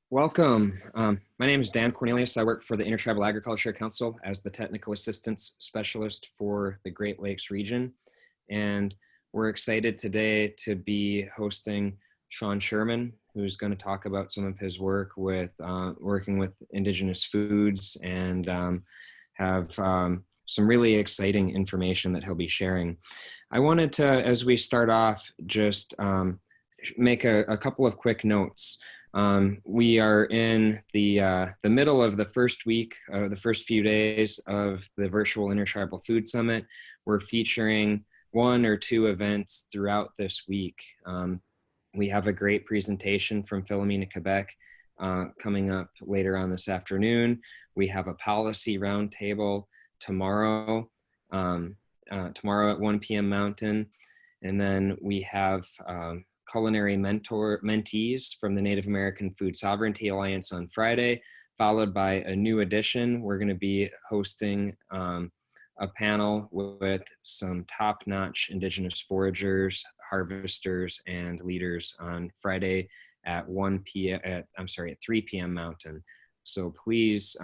Welcome. My name is Dan Cornelius. I work for the Intertribal Agriculture Council as the Technical Assistance Specialist for the Great Lakes region. And we're excited today to be hosting Sean Sherman, who's going to talk about some of his work with working with indigenous foods and have some really exciting information that he'll be sharing. I wanted to, as we start off, just make a couple of quick notes. We are in the middle of the first week, the first few days of the virtual Intertribal Food Summit. We're featuring one or two events throughout this week. We have a great presentation from Philomena, Quebec, coming up later on this afternoon. We have a policy roundtable tomorrow, tomorrow at 1 p.m. Mountain. And then we have culinary mentees from the Native American Food Sovereignty Alliance on Friday, followed by a new edition. We're going to be hosting a panel with some top-notch indigenous foragers, harvesters, and leaders on Friday at 3 p.m. Mountain. So please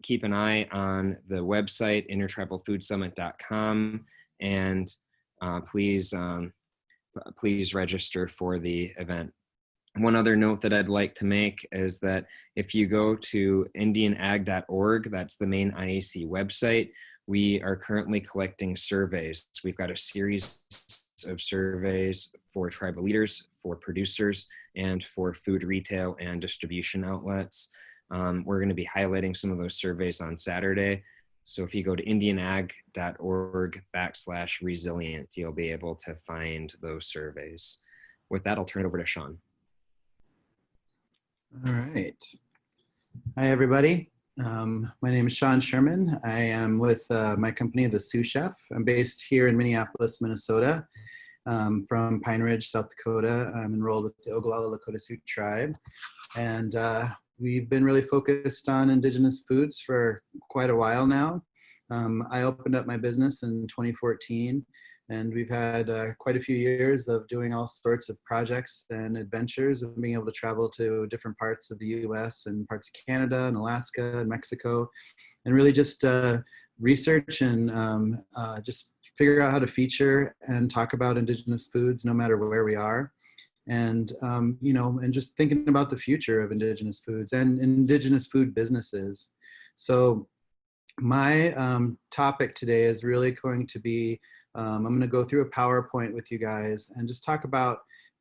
keep an eye on the website, intertribalfoodsummit.com, and please register for the event. One other note that I'd like to make is that if you go to indianag.org, that's the main IAC website, we are currently collecting surveys. We've got a series of surveys for tribal leaders, for producers, and for food retail and distribution outlets. We're going to be highlighting some of those surveys on Saturday. So if you go to indianag.org/resilient, you'll be able to find those surveys. With that, I'll turn it over to Sean. All right. Hi, everybody. My name is Sean Sherman. I am with my company, The Sous Chef. I'm based here in Minneapolis, Minnesota, from Pine Ridge, South Dakota. I'm enrolled with the Oglala Lakota Sioux tribe. And we've been really focused on indigenous foods for quite a while now. I opened up my business in 2014, and we've had quite a few years of doing all sorts of projects and adventures and being able to travel to different parts of the US and parts of Canada and Alaska and Mexico, and really just research and just figure out how to feature and talk about indigenous foods no matter where we are. And, and just thinking about the future of indigenous foods and indigenous food businesses. So my topic today is really going to be, I'm going to go through a PowerPoint with you guys and just talk about,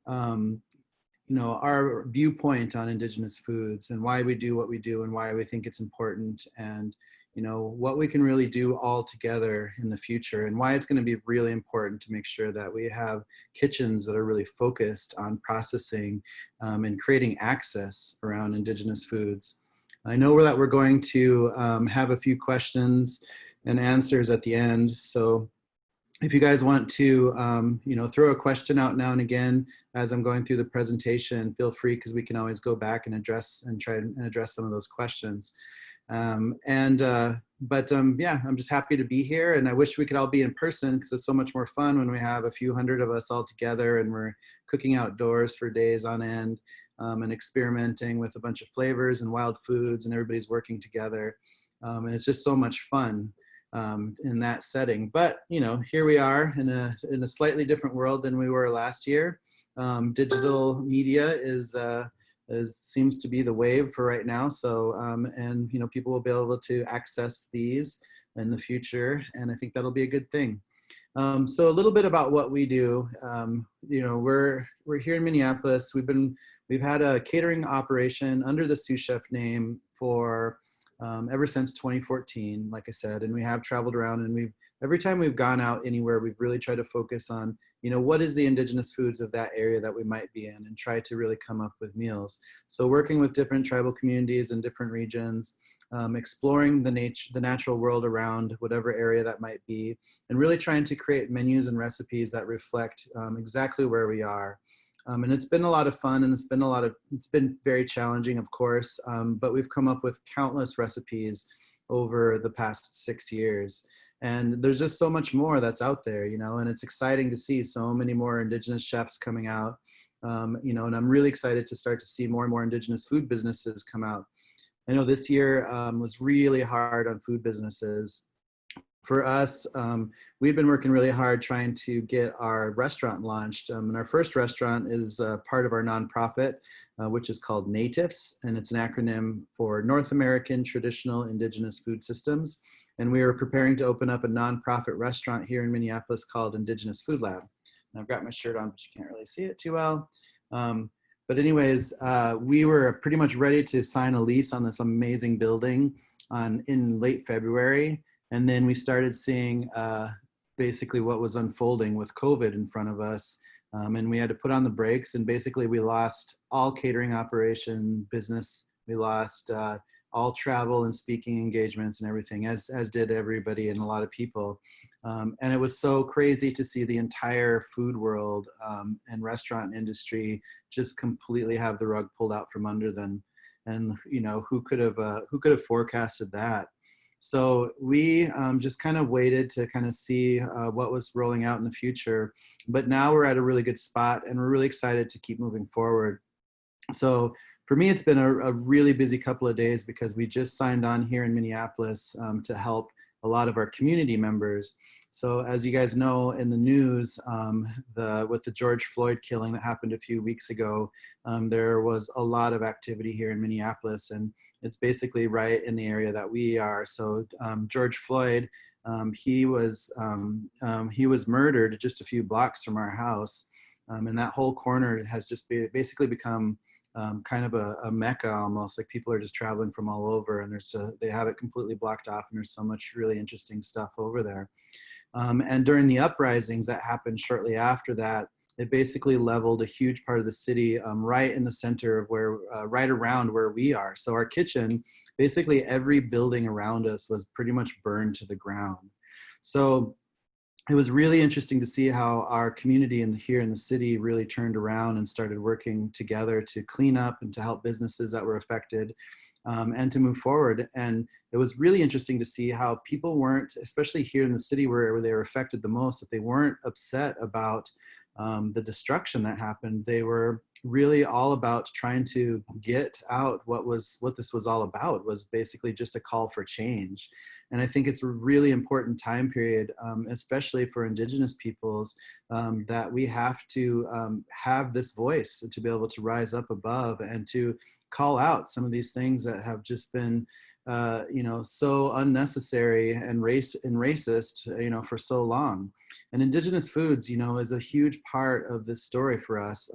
our viewpoint on indigenous foods and why we do what we do and why we think it's important, and what we can really do all together in the future, and why it's going to be really important to make sure that we have kitchens that are really focused on processing and creating access around indigenous foods. I know that we're going to have a few questions and answers at the end. So if you guys want to, throw a question out now and again as I'm going through the presentation, feel free, because we can always go back and try and address some of those questions. Yeah, I'm just happy to be here, and I wish we could all be in person because it's so much more fun when we have a few hundred of us all together and we're cooking outdoors for days on end and experimenting with a bunch of flavors and wild foods, and everybody's working together. And it's just so much fun in that setting. But, here we are in a slightly different world than we were last year. Digital media seems to be the wave for right now. So, people will be able to access these in the future, and I think that'll be a good thing. So a little bit about what we do. We're here in Minneapolis. We've had a catering operation under the Sous Chef name for ever since 2014, like I said, and we have traveled around, and every time we've gone out anywhere, we've really tried to focus on, what is the indigenous foods of that area that we might be in, and try to really come up with meals. So working with different tribal communities in different regions, exploring the natural world around whatever area that might be, and really trying to create menus and recipes that reflect exactly where we are. And it's been a lot of fun, and it's been very challenging, of course, but we've come up with countless recipes over the past 6 years. And there's just so much more that's out there, and it's exciting to see so many more indigenous chefs coming out and I'm really excited to start to see more and more indigenous food businesses come out. I know this year was really hard on food businesses. For us, we've been working really hard trying to get our restaurant launched. And our first restaurant is part of our nonprofit, which is called NATIFS, and it's an acronym for North American Traditional Indigenous Food Systems. And we are preparing to open up a nonprofit restaurant here in Minneapolis called Indigenous Food Lab. And I've got my shirt on, but you can't really see it too well. But anyways, we were pretty much ready to sign a lease on this amazing building in late February. And then we started seeing basically what was unfolding with COVID in front of us. And we had to put on the brakes, and basically we lost all catering operation business. We lost all travel and speaking engagements and everything, as did everybody and a lot of people. And it was so crazy to see the entire food world and restaurant industry just completely have the rug pulled out from under them. And who could have forecasted that? So we just kind of waited to kind of see what was rolling out in the future. But now we're at a really good spot, and we're really excited to keep moving forward. So for me, it's been a really busy couple of days because we just signed on here in Minneapolis to help a lot of our community members. So as you guys know in the news, with the George Floyd killing that happened a few weeks ago, there was a lot of activity here in Minneapolis, and it's basically right in the area that we are. So George Floyd, he was murdered just a few blocks from our house, and that whole corner has just basically become kind of a mecca almost. Like people are just traveling from all over, and they have it completely blocked off, and there's so much really interesting stuff over there. And during the uprisings that happened shortly after that, it basically leveled a huge part of the city right in the center of right around where we are. So our kitchen, basically every building around us was pretty much burned to the ground. So it was really interesting to see how our community here in the city really turned around and started working together to clean up and to help businesses that were affected and to move forward. And it was really interesting to see how people weren't, especially here in the city where they were affected the most, that they weren't upset about the destruction that happened. They were really all about trying to get out what this was all about, was basically just a call for change. And I think it's a really important time period, especially for Indigenous peoples, that we have to have this voice to be able to rise up above and to call out some of these things that have just been so unnecessary and racist, for so long. And Indigenous foods, is a huge part of this story for us.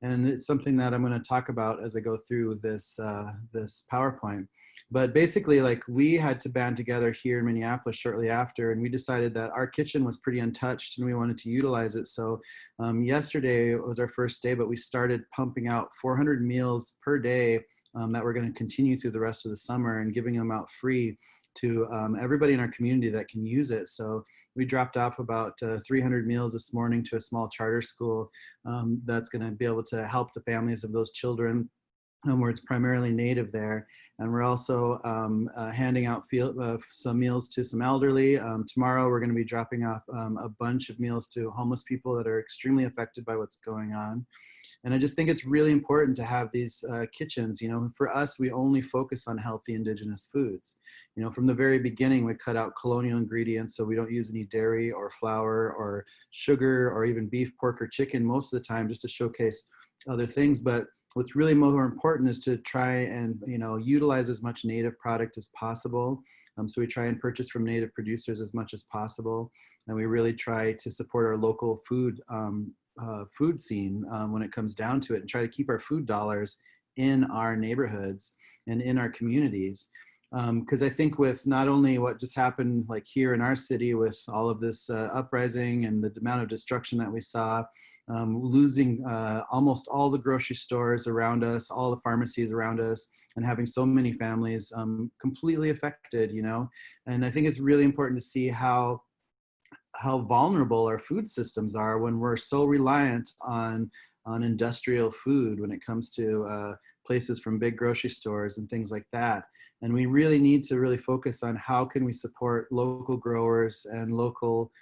And it's something that I'm going to talk about as I go through this PowerPoint. But basically, like, we had to band together here in Minneapolis shortly after, and we decided that our kitchen was pretty untouched and we wanted to utilize it. So yesterday was our first day, but we started pumping out 400 meals per day that we're going to continue through the rest of the summer, and giving them out free to everybody in our community that can use it. So we dropped off about 300 meals this morning to a small charter school that's going to be able to help the families of those children where it's primarily native there. And we're also handing out some meals to some elderly. Tomorrow we're going to be dropping off a bunch of meals to homeless people that are extremely affected by what's going on. And I just think it's really important to have these kitchens. For us, we only focus on healthy Indigenous foods. From the very beginning, we cut out colonial ingredients, so we don't use any dairy or flour or sugar or even beef, pork, or chicken most of the time, just to showcase other things. But what's really more important is to try and utilize as much native product as possible. So we try and purchase from native producers as much as possible, and we really try to support our local food scene when it comes down to it, and try to keep our food dollars in our neighborhoods and in our communities. Because I think with not only what just happened like here in our city with all of this uprising and the amount of destruction that we saw, losing almost all the grocery stores around us, all the pharmacies around us, and having so many families completely affected, and I think it's really important to see how vulnerable our food systems are when we're so reliant on industrial food when it comes to places from big grocery stores and things like that. And we really need to really focus on how can we support local growers and local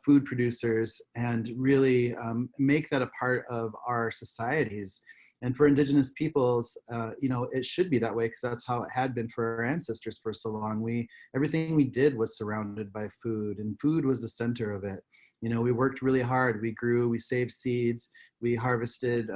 food producers and really make that a part of our societies. And for indigenous peoples, you know, it should be that way because that's how it had been for our ancestors for so long. Everything we did was surrounded by food, and food was the center of it. You know, we worked really hard. We grew, we saved seeds, we harvested.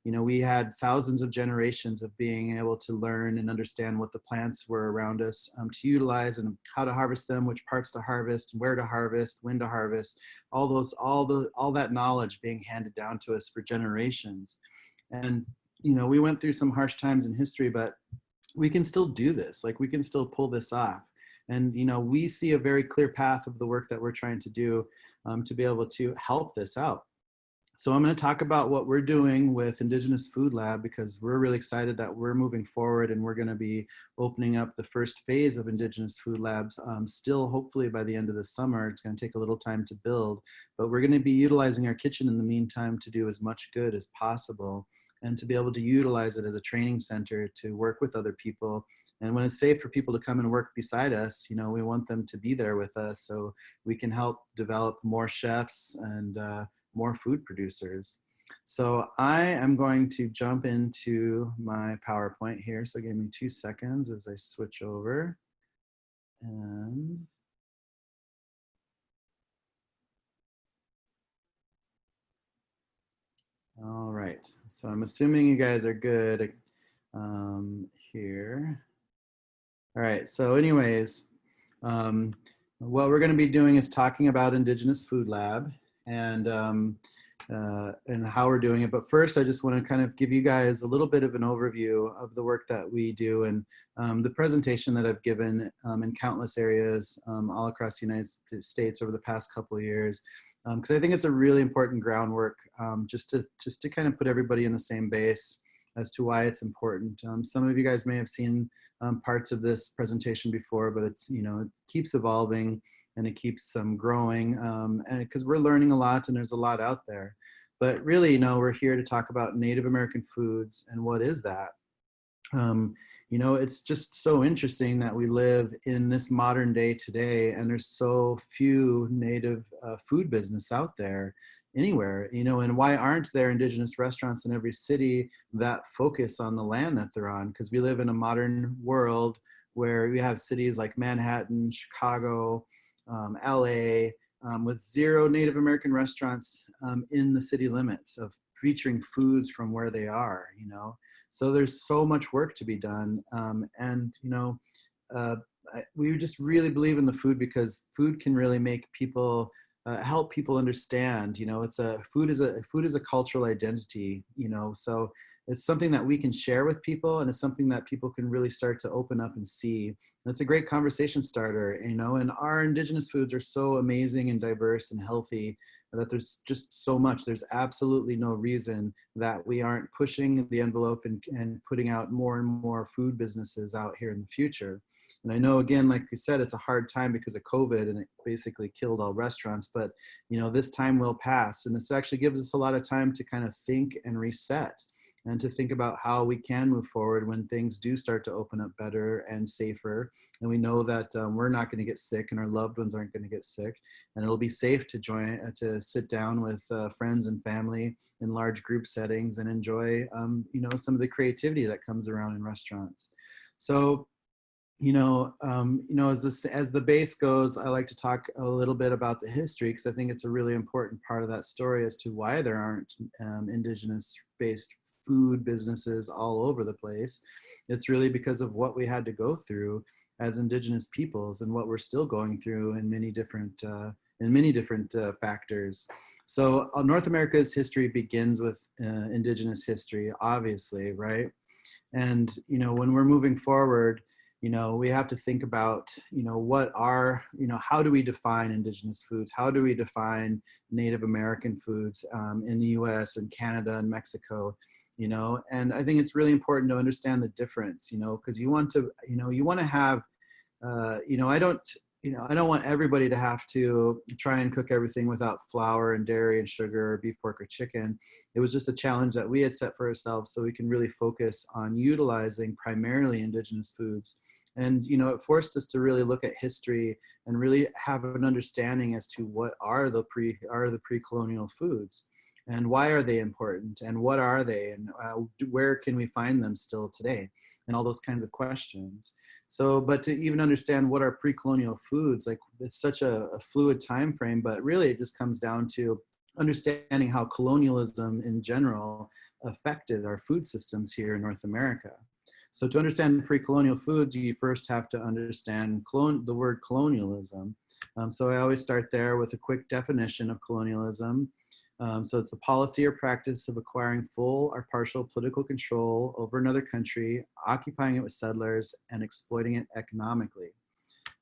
You know, we had thousands of generations of being able to learn and understand what the plants were around us, to utilize and how to harvest them, which parts to harvest, where to harvest, when to harvest, all that knowledge being handed down to us for generations. And, you know, we went through some harsh times in history, but we can still do this. Like, we can still pull this off. And, you know, we see a very clear path of the work that we're trying to do to be able to help this out. So I'm going to talk about what we're doing with Indigenous Food Lab because we're really excited that we're moving forward and we're going to be opening up the first phase of Indigenous Food Labs still hopefully by the end of the summer. It's going to take a little time to build, but we're going to be utilizing our kitchen in the meantime to do as much good as possible and to be able to utilize it as a training center to work with other people. And when it's safe for people to come and work beside us, you know, we want them to be there with us so we can help develop more chefs and more food producers. So I am going to jump into my PowerPoint here. So give me 2 seconds as I switch over. And all right, so I'm assuming you guys are good here. All right, so anyways, what we're going to be doing is talking about Indigenous Food Lab and how we're doing it. But first, I just want to kind of give you guys a little bit of an overview of the work that we do and the presentation that I've given in countless areas all across the United States over the past couple of years. Because I think it's a really important groundwork just to kind of put everybody in the same base as to why it's important. Some of you guys may have seen parts of this presentation before, but it's, you know, it keeps evolving and it keeps growing and because we're learning a lot and there's a lot out there. But really, you know, we're here to talk about Native American foods and what is that? You know, it's just so interesting that we live in this modern day today and there's so few native food business out there anywhere, you know, and why aren't there indigenous restaurants in every city that focus on the land that they're on? Because we live in a modern world where we have cities like Manhattan, Chicago, LA, with 0 Native American restaurants in the city limits of featuring foods from where they are, you know. So there's so much work to be done. And, you know, we just really believe in the food because food can really make people, help people understand, you know, food is a cultural identity, you know, so it's something that we can share with people and it's something that people can really start to open up and see. And it's a great conversation starter, you know, and our indigenous foods are so amazing and diverse and healthy that there's just so much. There's absolutely no reason that we aren't pushing the envelope and putting out more and more food businesses out here in the future. And I know, again, like we said, it's a hard time because of COVID and it basically killed all restaurants, but you know, this time will pass. And this actually gives us a lot of time to kind of think and reset and to think about how we can move forward when things do start to open up better and safer. And we know that we're not going to get sick and our loved ones aren't going to get sick. And it'll be safe to sit down with friends and family in large group settings and enjoy, you know, some of the creativity that comes around in restaurants. So, you know, as the base goes, I like to talk a little bit about the history because I think it's a really important part of that story as to why there aren't indigenous-based food businesses all over the place. It's really because of what we had to go through as indigenous peoples and what we're still going through in many different factors. So North America's history begins with indigenous history, obviously, right? And, you know, when we're moving forward, you know, we have to think about, you know, how do we define indigenous foods? How do we define Native American foods in the US and Canada and Mexico? You know, and I think it's really important to understand the difference, you know, because you want to have, you know, I don't want everybody to have to try and cook everything without flour and dairy and sugar or beef, pork, or chicken. It was just a challenge that we had set for ourselves so we can really focus on utilizing primarily indigenous foods And, you know, it forced us to really look at history and really have an understanding as to what are the pre-colonial foods, and why are they important, and what are they, and where can we find them still today, and all those kinds of questions. So, but to even understand what are pre-colonial foods, like it's such a fluid time frame, but really it just comes down to understanding how colonialism in general affected our food systems here in North America. So to understand pre-colonial foods, you first have to understand the word colonialism. So I always start there with a quick definition of colonialism. So it's the policy or practice of acquiring full or partial political control over another country, occupying it with settlers, and exploiting it economically.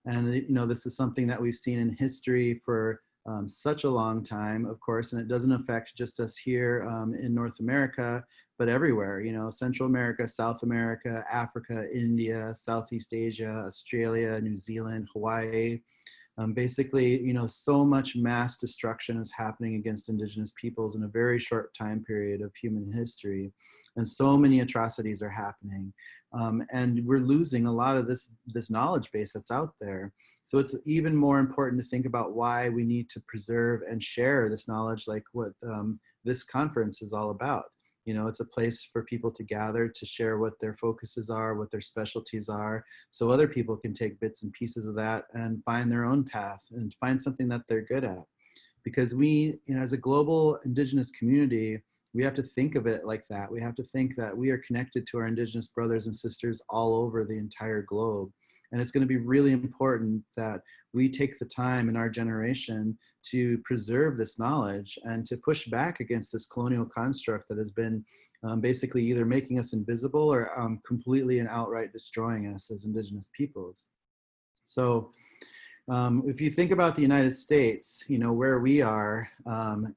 And you know, this is something that we've seen in history for such a long time, of course, and it doesn't affect just us here in North America, but everywhere, you know, Central America, South America, Africa, India, Southeast Asia, Australia, New Zealand, Hawaii. Basically, you know, so much mass destruction is happening against indigenous peoples in a very short time period of human history. And so many atrocities are happening. And we're losing a lot of this knowledge base that's out there. So it's even more important to think about why we need to preserve and share this knowledge, like what this conference is all about. You know, it's a place for people to gather, to share what their focuses are, what their specialties are, so other people can take bits and pieces of that and find their own path and find something that they're good at. Because we, you know, as a global indigenous community, we have to think of it like that. We have to think that we are connected to our indigenous brothers and sisters all over the entire globe. And it's going to be really important that we take the time in our generation to preserve this knowledge and to push back against this colonial construct that has been basically either making us invisible or completely and outright destroying us as indigenous peoples. So if you think about the United States, you know, where we are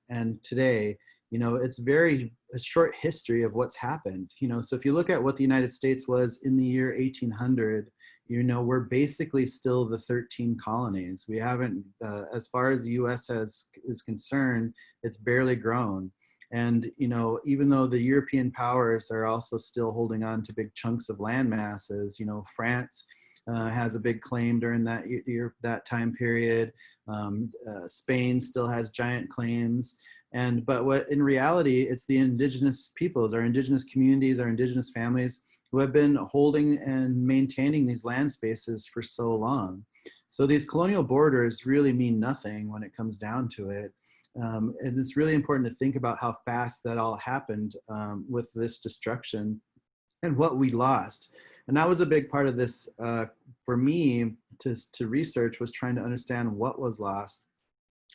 and today, you know, it's a short history of what's happened. You know, so if you look at what the United States was in the year 1800, you know, we're basically still the 13 colonies. We haven't, as far as the US is concerned, it's barely grown. And, you know, even though the European powers are also still holding on to big chunks of land masses, you know, France has a big claim during that time period. Spain still has giant claims. But what in reality, it's the indigenous peoples, our indigenous communities, our indigenous families who have been holding and maintaining these land spaces for so long. So these colonial borders really mean nothing when it comes down to it. And it's really important to think about how fast that all happened with this destruction and what we lost. And that was a big part of this for me to research, was trying to understand what was lost.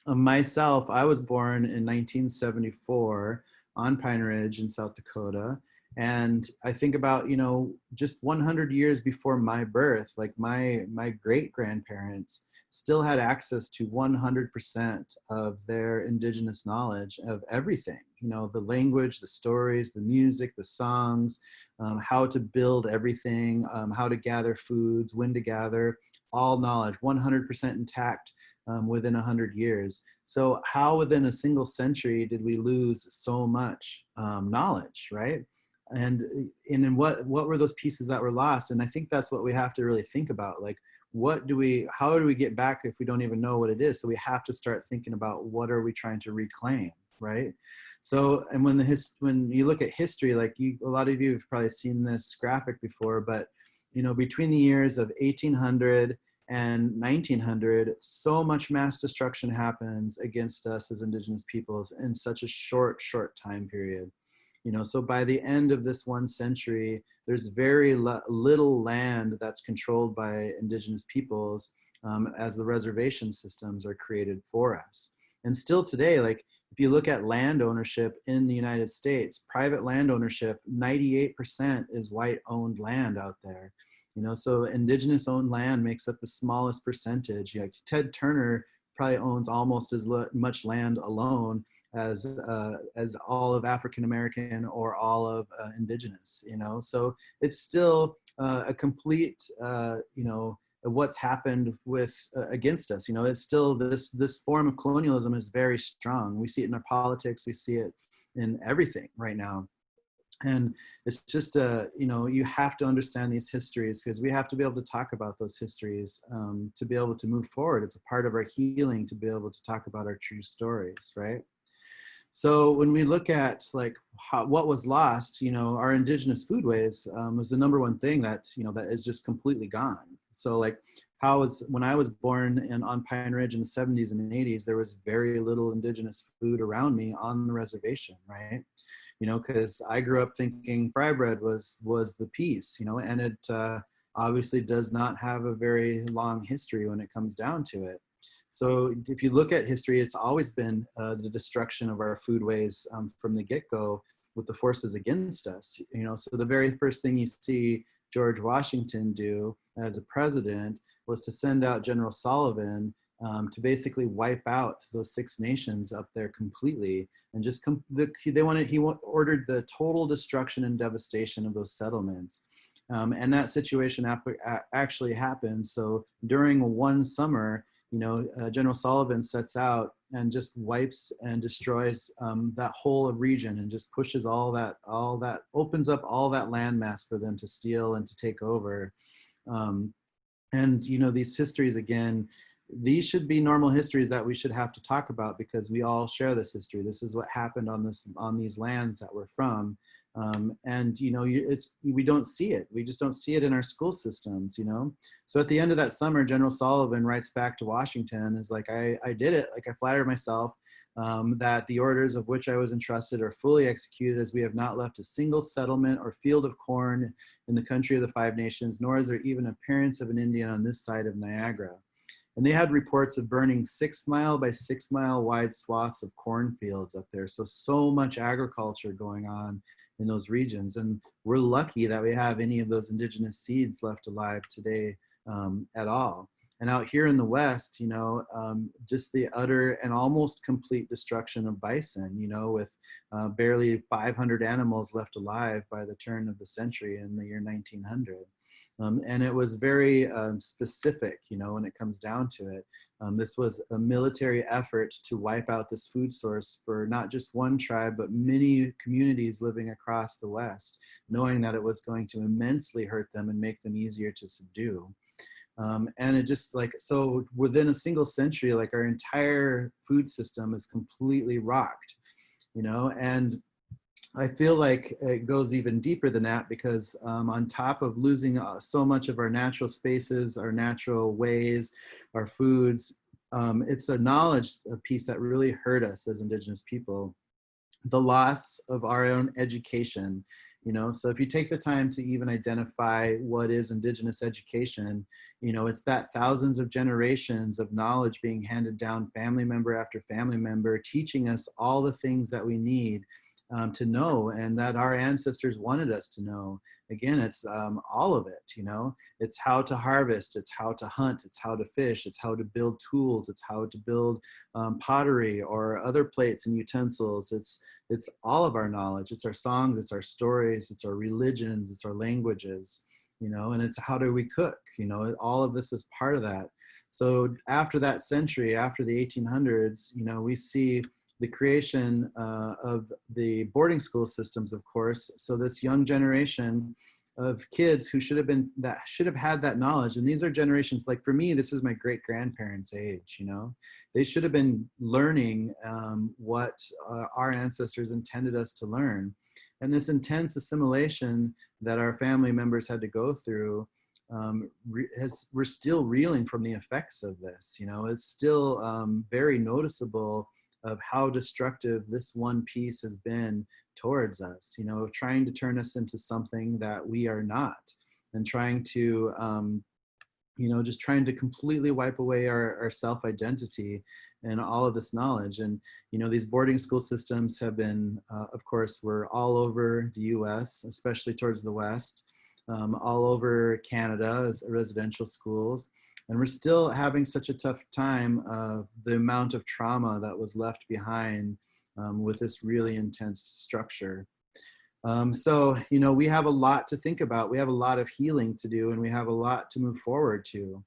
Myself, I was born in 1974 on Pine Ridge in South Dakota. And I think about, you know, just 100 years before my birth, like my great-grandparents still had access to 100% of their indigenous knowledge of everything. You know, the language, the stories, the music, the songs, how to build everything, how to gather foods, when to gather, all knowledge, 100% intact within 100 years. So how within a single century did we lose so much knowledge, right? And in what were those pieces that were lost? And I think that's what we have to really think about. Like, how do we get back if we don't even know what it is? So we have to start thinking about what are we trying to reclaim, right? So, and when you look at history, like a lot of you have probably seen this graphic before, but you know, between the years of 1800 and 1900, so much mass destruction happens against us as indigenous peoples in such a short time period. You know, so by the end of this one century, there's very little land that's controlled by indigenous peoples as the reservation systems are created for us. And still today, like if you look at land ownership in the United States, private land ownership, 98% is white-owned land out there. You know, so indigenous owned land makes up the smallest percentage. Like Ted Turner probably owns almost as much land alone as all of African American or all of indigenous. You know, so it's still a complete you know, what's happened with against us. You know, it's still this form of colonialism is very strong. We see it in our politics. We see it in everything right now. And it's just you have to understand these histories, because we have to be able to talk about those histories to be able to move forward. It's a part of our healing to be able to talk about our true stories, right? So when we look at like what was lost, our indigenous foodways was the number one thing that, that is just completely gone. So like when I was born on Pine Ridge in the 70s and 80s, there was very little indigenous food around me on the reservation, right? Because I grew up thinking fry bread was the piece, and it obviously does not have a very long history when it comes down to it. So if you look at history, it's always been the destruction of our foodways from the get-go with the forces against us. So the very first thing you see George Washington do as a president was to send out General Sullivan to basically wipe out those 6 nations up there completely, and just he ordered the total destruction and devastation of those settlements. And that situation actually happened. So during one summer, General Sullivan sets out and just wipes and destroys that whole region, and just pushes all that, opens up all that landmass for them to steal and to take over. And these histories, again, these should be normal histories that we should have to talk about, because we all share this history. This is what happened on these lands that we're from. And we don't see it. We just don't see it in our school systems. So at the end of that summer, General Sullivan writes back to Washington, is like, I did it. Like, I flatter myself that the orders of which I was entrusted are fully executed, as we have not left a single settlement or field of corn in the country of the 5 nations, nor is there even appearance of an Indian on this side of Niagara. And they had reports of burning 6-mile by 6-mile wide swaths of cornfields up there. So much agriculture going on in those regions. And we're lucky that we have any of those indigenous seeds left alive today at all. And out here in the West, just the utter and almost complete destruction of bison, with barely 500 animals left alive by the turn of the century in the year 1900. And it was very specific, when it comes down to it. This was a military effort to wipe out this food source for not just one tribe, but many communities living across the West, knowing that it was going to immensely hurt them and make them easier to subdue. And it just so within a single century, our entire food system is completely rocked, and I feel like it goes even deeper than that, because on top of losing so much of our natural spaces, our natural ways, our foods, it's a knowledge piece that really hurt us as Indigenous people. The loss of our own education, so if you take the time to even identify what is Indigenous education, it's that thousands of generations of knowledge being handed down, family member after family member, teaching us all the things that we need to know, and that our ancestors wanted us to know. Again, it's all of it, it's how to harvest, it's how to hunt, it's how to fish, it's how to build tools, it's how to build pottery or other plates and utensils. It's all of our knowledge. It's our songs, it's our stories, it's our religions, it's our languages, and it's how do we cook, all of this is part of that. So after that century, after the 1800s, we see the creation of the boarding school systems, of course. So this young generation of kids who should have had that knowledge, and these are generations, like for me, this is my great grandparents' age. They should have been learning what our ancestors intended us to learn. And this intense assimilation that our family members had to go through, we're still reeling from the effects of this. It's still very noticeable of how destructive this one piece has been towards us, trying to turn us into something that we are not, and trying to, just trying to completely wipe away our self-identity and all of this knowledge. And, these boarding school systems have been, of course, we're all over the US, especially towards the West, all over Canada as residential schools. And we're still having such a tough time of the amount of trauma that was left behind with this really intense structure. So, we have a lot to think about. We have a lot of healing to do, and we have a lot to move forward to.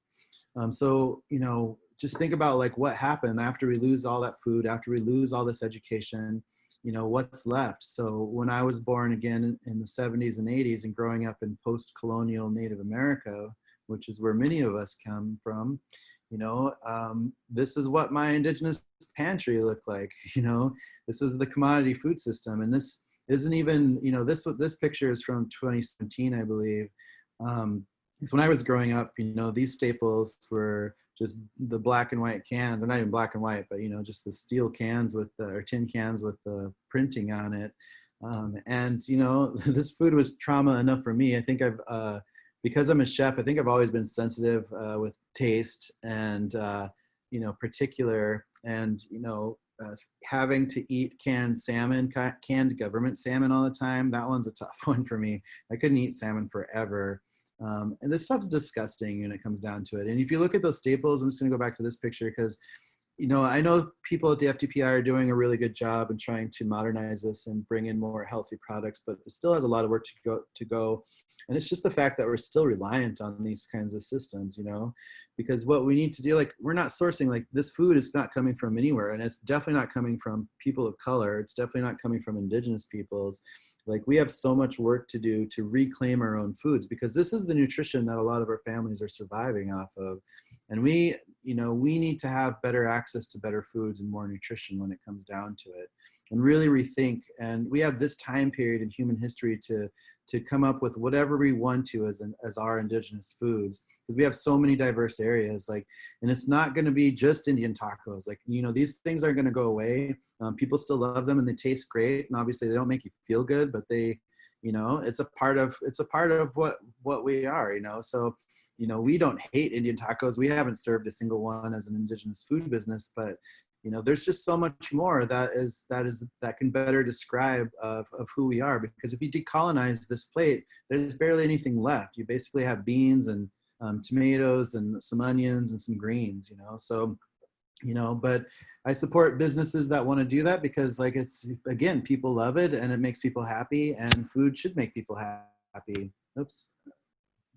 So, just think about what happened after we lose all that food, after we lose all this education. you know, what's left? So when I was born again in the 70s and 80s and growing up in post-colonial Native America, which is where many of us come from, you know, this is what my indigenous pantry looked like. You know, this was the commodity food system. And this isn't even, you know, this picture is from 2017, I believe. So when I was growing up, you know, these staples were just the black and white cans, or not even black and white, but, you know, just the steel cans with the, or tin cans with the printing on it. And, you know, this food was trauma enough for me. I think because I'm a chef, I think I've always been sensitive with taste and, you know, particular, and, you know, having to eat canned salmon, canned government salmon all the time, that one's a tough one for me. I couldn't eat salmon forever. And this stuff's disgusting when it comes down to it. And if you look at those staples, I'm just gonna go back to this picture because, you know, I know people at the FTPI are doing a really good job in trying to modernize this and bring in more healthy products, but it still has a lot of work to go. And it's just the fact that we're still reliant on these kinds of systems, you know, because what we need to do, like, we're not sourcing, like, this food is not coming from anywhere, and it's definitely not coming from people of color. It's definitely not coming from indigenous peoples. Like, we have so much work to do to reclaim our own foods, because this is the nutrition that a lot of our families are surviving off of. And we, you know, we need to have better access to better foods and more nutrition when it comes down to it, and really rethink. And we have this time period in human history to come up with whatever we want to as our indigenous foods, because we have so many diverse areas. Like, and it's not going to be just Indian tacos. Like, you know, these things are going to go away. People still love them and they taste great, and obviously they don't make you feel good, but they, you know, it's a part of what we are, you know. So, you know, we don't hate Indian tacos. We haven't served a single one as an indigenous food business, but, you know, there's just so much more that can better describe of who we are. Because if you decolonize this plate, there's barely anything left. You basically have beans and tomatoes and some onions and some greens, you know. So, you know, but I support businesses that want to do that, because, like, it's, again, people love it and it makes people happy, and food should make people happy. Oops,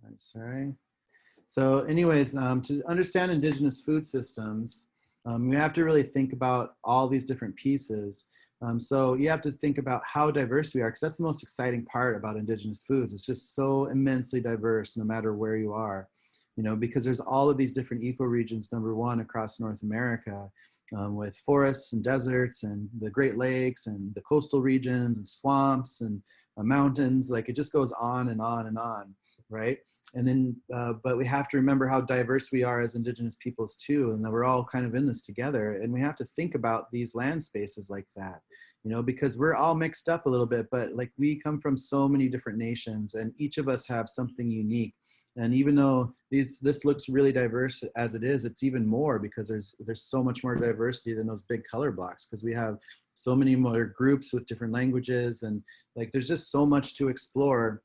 I'm sorry. So anyways, to understand indigenous food systems, we have to really think about all these different pieces. So you have to think about how diverse we are, because that's the most exciting part about indigenous foods. It's just so immensely diverse no matter where you are, you know, because there's all of these different ecoregions, number one, across North America, with forests and deserts and the Great Lakes and the coastal regions and swamps and mountains. Like, it just goes on and on and on, right? And then, but we have to remember how diverse we are as indigenous peoples too, and that we're all kind of in this together. And we have to think about these land spaces like that, you know, because we're all mixed up a little bit, but, like, we come from so many different nations, and each of us have something unique. And even though this looks really diverse as it is, it's even more, because there's so much more diversity than those big color blocks, because we have so many more groups with different languages, and, like, there's just so much to explore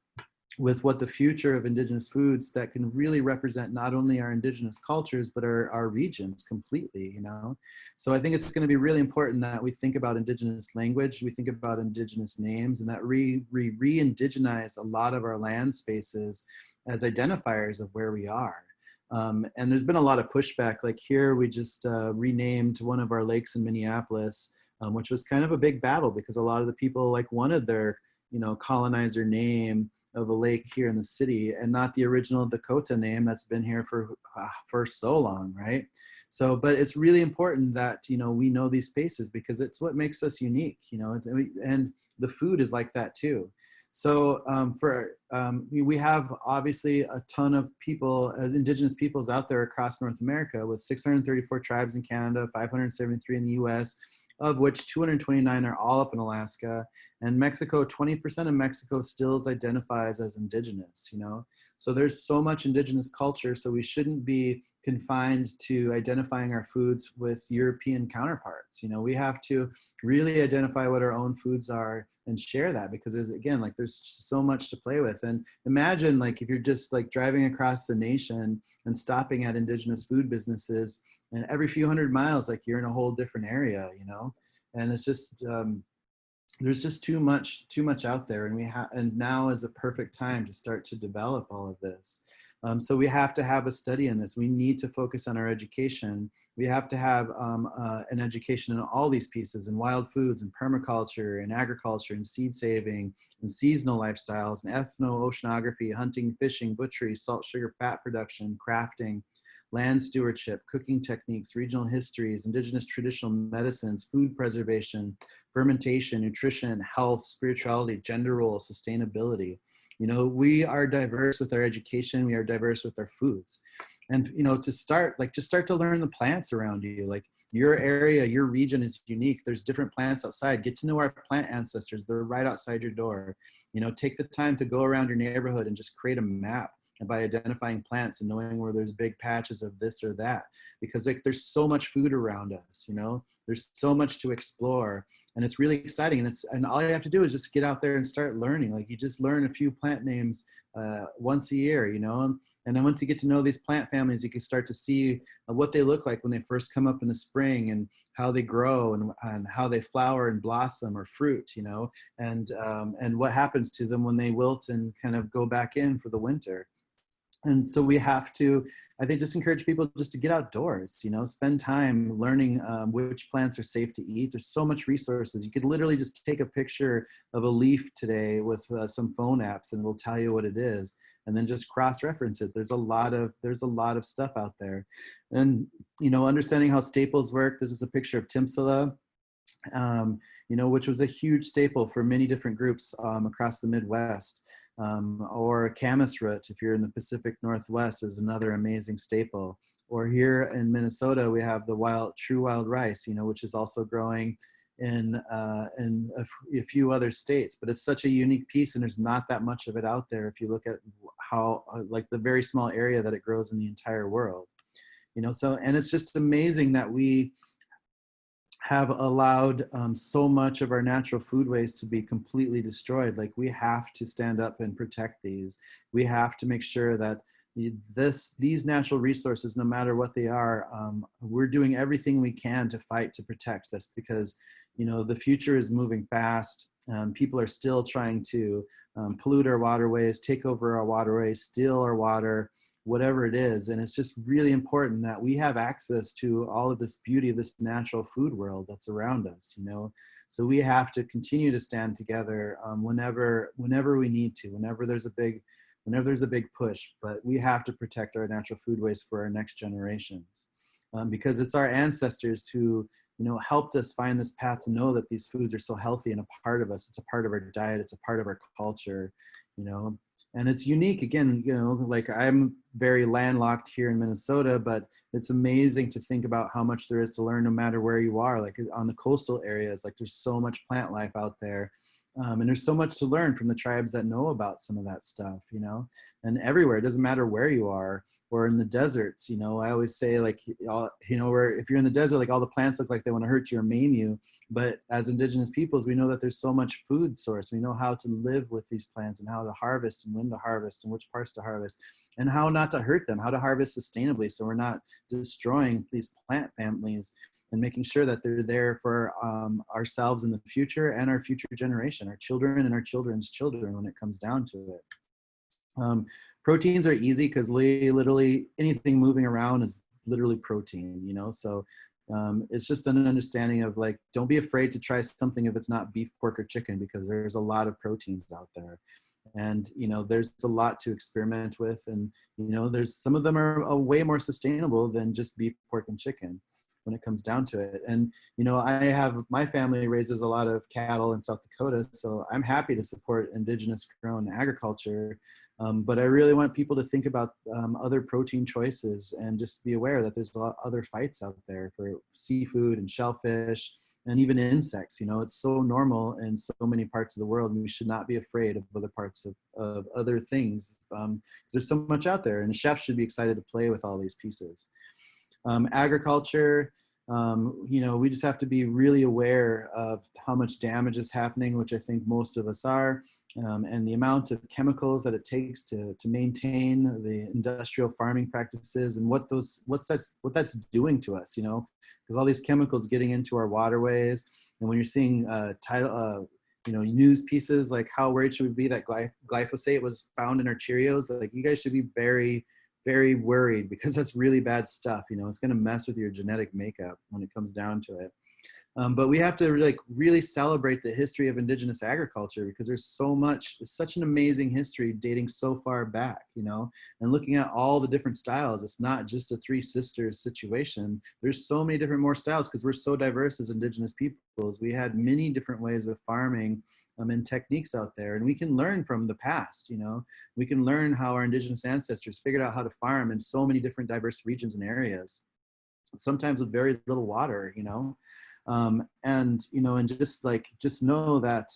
with what the future of indigenous foods that can really represent not only our indigenous cultures, but our regions completely, you know? So I think it's going to be really important that we think about indigenous language, we think about indigenous names, and that we re-indigenize a lot of our land spaces as identifiers of where we are. And there's been a lot of pushback. Like, here, we just renamed one of our lakes in Minneapolis, which was kind of a big battle, because a lot of the people, like, wanted their, you know, colonizer name of a lake here in the city, and not the original Dakota name that's been here for so long, right? So, but it's really important that, you know, we know these spaces, because it's what makes us unique, you know, and the food is like that too. So we have obviously a ton of people, as indigenous peoples out there across North America, with 634 tribes in Canada, 573 in the US, of which 229 are all up in Alaska. And Mexico, 20% of Mexico still identifies as indigenous, you know? So there's so much indigenous culture, so we shouldn't be confined to identifying our foods with European counterparts. You know, we have to really identify what our own foods are and share that, because there's, again, like, there's so much to play with. And imagine, like, if you're just, like, driving across the nation and stopping at indigenous food businesses, and every few hundred miles, like, you're in a whole different area, you know? And it's just, there's just too much out there, and and now is the perfect time to start to develop all of this. So we have to have a study in this. We need to focus on our education. We have to have an education in all these pieces, in wild foods, and permaculture, and agriculture, and seed saving, and seasonal lifestyles, and ethno-oceanography, hunting, fishing, butchery, salt, sugar, fat production, crafting, land stewardship, cooking techniques, regional histories, indigenous traditional medicines, food preservation, fermentation, nutrition, health, spirituality, gender roles, sustainability. You know, we are diverse with our education, we are diverse with our foods. And, you know, to start, like, just start to learn the plants around you. Like, your area, your region is unique. There's different plants outside. Get to know our plant ancestors. They're right outside your door. You know, take the time to go around your neighborhood and just create a map, and by identifying plants and knowing where there's big patches of this or that, because like there's so much food around us, you know, there's so much to explore, and it's really exciting. And all you have to do is just get out there and start learning. Like, you just learn a few plant names once a year, you know, and then once you get to know these plant families, you can start to see what they look like when they first come up in the spring, and how they grow, and how they flower and blossom or fruit, you know, and what happens to them when they wilt and kind of go back in for the winter. And so we have to, I think, just encourage people just to get outdoors, you know, spend time learning which plants are safe to eat. There's so much resources. You could literally just take a picture of a leaf today with some phone apps, and it'll tell you what it is, and then just cross-reference it. There's a lot of stuff out there. And, you know, understanding how staples work. This is a picture of Timsala, you know, which was a huge staple for many different groups across the Midwest. Or camas root, if you're in the Pacific Northwest, is another amazing staple. Or here in Minnesota, we have the true wild rice, you know, which is also growing in a few other states. But it's such a unique piece, and there's not that much of it out there if you look at how, like, the very small area that it grows in the entire world. You know, so, and it's just amazing that we have allowed so much of our natural foodways to be completely destroyed. Like, we have to stand up and protect these. We have to make sure that these natural resources, no matter what they are, we're doing everything we can to fight to protect this, because, you know, the future is moving fast. People are still trying to pollute our waterways, take over our waterways, steal our water, whatever it is. And it's just really important that we have access to all of this beauty of this natural food world that's around us, you know. So we have to continue to stand together whenever we need to, whenever there's a big push. But we have to protect our natural foodways for our next generations, because it's our ancestors who, you know, helped us find this path to know that these foods are so healthy and a part of us. It's a part of our diet. It's a part of our culture, you know. And it's unique. Again, you know, like, I'm very landlocked here in Minnesota, but it's amazing to think about how much there is to learn no matter where you are. Like, on the coastal areas, like, there's so much plant life out there. And there's so much to learn from the tribes that know about some of that stuff, you know, and everywhere. It doesn't matter where you are, or in the deserts, you know. I always say, like, you know, where if you're in the desert, like, all the plants look like they want to hurt you or maim you. But as indigenous peoples, we know that there's so much food source. We know how to live with these plants, and how to harvest, and when to harvest, and which parts to harvest, and how not to hurt them, how to harvest sustainably, so we're not destroying these plant families, and making sure that they're there for ourselves in the future, and our future generation, our children and our children's children, when it comes down to it. Proteins are easy because literally anything moving around is literally protein, you know. So it's just an understanding of, like, don't be afraid to try something if it's not beef, pork, or chicken, because there's a lot of proteins out there. And, you know, there's a lot to experiment with. And, you know, there's some of them are way more sustainable than just beef, pork, and chicken when it comes down to it. And, you know, my family raises a lot of cattle in South Dakota, so I'm happy to support indigenous grown agriculture. But I really want people to think about other protein choices, and just be aware that there's a lot of other fights out there for seafood and shellfish, and even insects. You know, it's so normal in so many parts of the world, and we should not be afraid of other parts of other things, because there's so much out there, and chefs should be excited to play with all these pieces. Agriculture, you know, we just have to be really aware of how much damage is happening, which I think most of us are, and the amount of chemicals that it takes to maintain the industrial farming practices, and what that's doing to us, you know, because all these chemicals getting into our waterways. And when you're seeing news pieces like how worried should we be that glyphosate was found in our Cheerios. Like, you guys should be very, very worried, because that's really bad stuff. It's going to mess with your genetic makeup when it comes down to it. But we have to really celebrate the history of indigenous agriculture, because there's such an amazing history dating so far back, and looking at all the different styles. It's not just a three sisters situation. There's so many different more styles, because we're so diverse as indigenous peoples. We had many different ways of farming and techniques out there, and we can learn from the past. We can learn how our indigenous ancestors figured out how to farm in so many different diverse regions and areas, sometimes with very little water, and just know that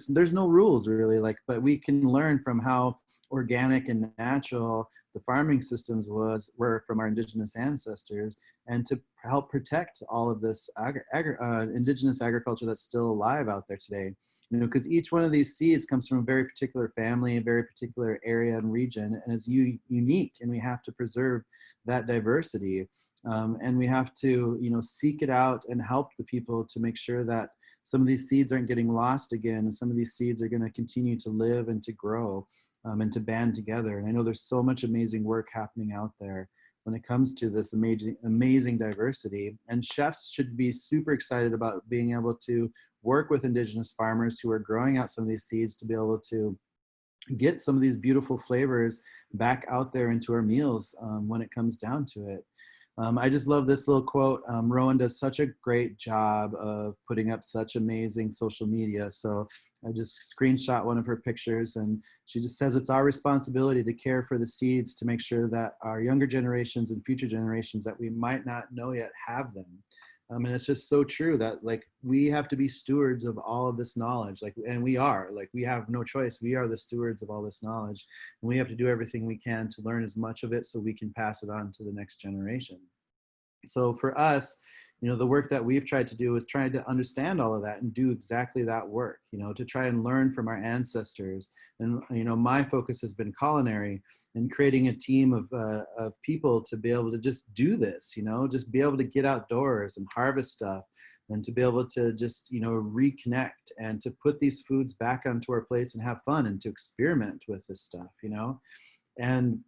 there's no rules really, but we can learn from how organic and natural the farming systems were from our indigenous ancestors, and to help protect all of this indigenous agriculture that's still alive out there today. Because each one of these seeds comes from a very particular family, a very particular area and region, and is unique, and we have to preserve that diversity. And we have to, seek it out and help the people to make sure that some of these seeds aren't getting lost again, and some of these seeds are going to continue to live and to grow, and to band together. And I know there's so much amazing work happening out there when it comes to this amazing diversity. And chefs should be super excited about being able to work with indigenous farmers who are growing out some of these seeds, to be able to get some of these beautiful flavors back out there into our meals when it comes down to it. I just love this little quote. Rowan does such a great job of putting up such amazing social media. So I just screenshot one of her pictures, and she just says, it's our responsibility to care for the seeds, to make sure that our younger generations and future generations that we might not know yet have them. And it's just so true that we have to be stewards of all of this knowledge, and we have no choice. We are the stewards of all this knowledge, and we have to do everything we can to learn as much of it so we can pass it on to the next generation. So for us, the work that we've tried to do is try to understand all of that and do exactly that work, to try and learn from our ancestors. And, my focus has been culinary, and creating a team of people to be able to just do this, just be able to get outdoors and harvest stuff, and to be able to just, reconnect and to put these foods back onto our plates and have fun and to experiment with this stuff, and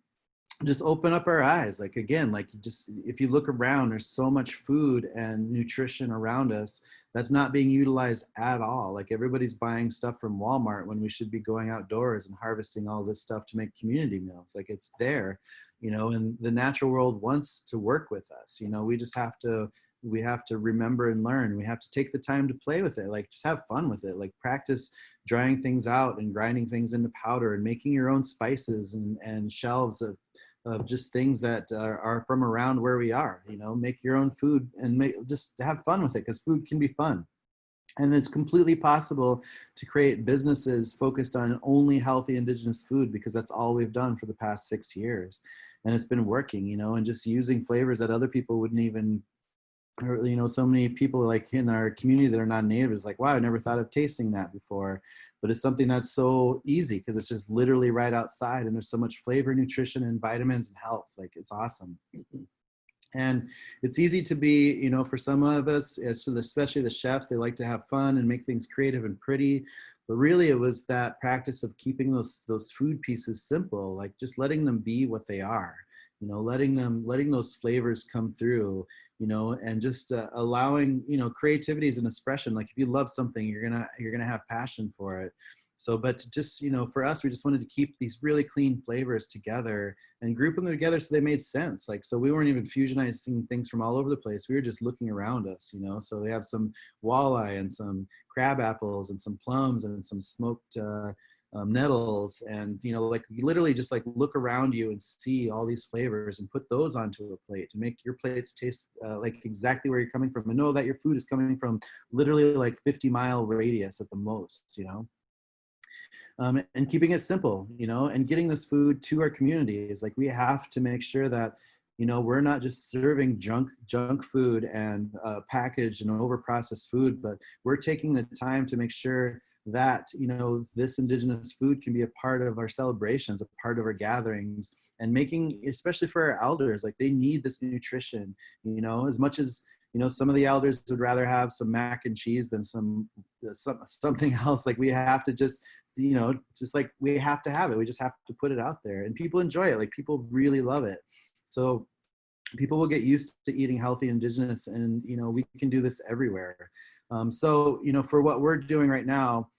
just open up our eyes. If you look around, there's so much food and nutrition around us that's not being utilized at all. Everybody's buying stuff from Walmart when we should be going outdoors and harvesting all this stuff to make community meals. It's there, and the natural world wants to work with us. We have to remember and learn. We have to take the time to play with it. Just have fun with it. Practice drying things out and grinding things into powder, and making your own spices and shelves of just things that are from around where we are. Make your own food and just have fun with it, because food can be fun. And it's completely possible to create businesses focused on only healthy indigenous food, because that's all we've done for the past 6 years. And it's been working, and just using flavors that other people wouldn't even, or, so many people in our community that are non-native is wow, I never thought of tasting that before. But it's something that's so easy, because it's just literally right outside, and there's so much flavor, nutrition, and vitamins and health. It's awesome. And it's easy to be, for some of us, especially the chefs, they like to have fun and make things creative and pretty. But really, it was that practice of keeping those food pieces simple, just letting them be what they are, letting those flavors come through, and just allowing, creativity is an expression. If you love something, you're gonna have passion for it. So, but just, for us, we just wanted to keep these really clean flavors together and group them together so they made sense. So we weren't even fusionizing things from all over the place. We were just looking around us, So we have some walleye and some crab apples and some plums and some smoked nettles, and you literally just look around you and see all these flavors and put those onto a plate to make your plates taste exactly where you're coming from, and know that your food is coming from literally 50-mile radius at the most, and keeping it simple, and getting this food to our communities. We have to make sure that, we're not just serving junk food and packaged and over-processed food, but we're taking the time to make sure that, this indigenous food can be a part of our celebrations, a part of our gatherings, and making, especially for our elders, they need this nutrition, as much as You know, some of the elders would rather have some mac and cheese than something else. Like we have to just, you know, just like we have to have it. We just have to put it out there, and people enjoy it. Like people really love it. So people will get used to eating healthy indigenous, and you know, we can do this everywhere. So you know, for what we're doing right now,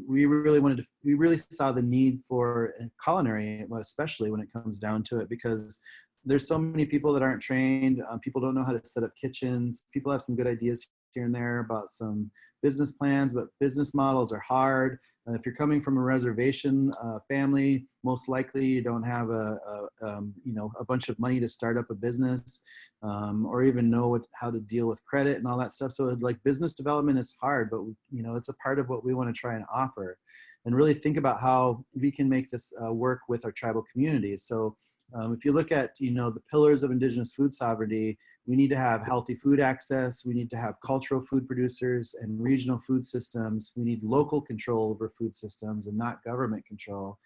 we really saw the need for culinary, especially when it comes down to it, because there's so many people that aren't trained. People don't know how to set up kitchens. People have some good ideas here and there about some business plans, but business models are hard. If you're coming from a reservation family, most likely you don't have you know, a bunch of money to start up a business, or even know how to deal with credit and all that stuff. So like business development is hard, but you know, it's a part of what we want to try and offer, and really think about how we can make this work with our tribal communities. So if you look at, you know, the pillars of indigenous food sovereignty, we need to have healthy food access. We need to have cultural food producers and regional food systems. We need local control over food systems and not government control.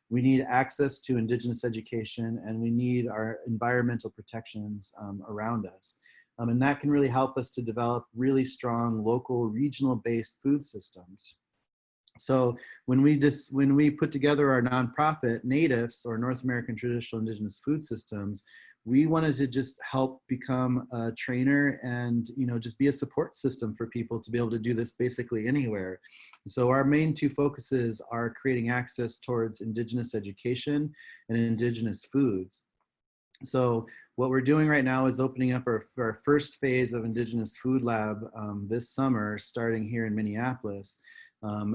We need access to indigenous education, and we need our environmental protections around us. And that can really help us to develop really strong local, regional-based food systems. So when we put together our nonprofit, NATIFs, or North American Traditional Indigenous Food Systems, we wanted to just help become a trainer and, you know, just be a support system for people to be able to do this basically anywhere. So our main two focuses are creating access towards indigenous education and indigenous foods. So what we're doing right now is opening up our first phase of Indigenous Food Lab this summer, starting here in Minneapolis.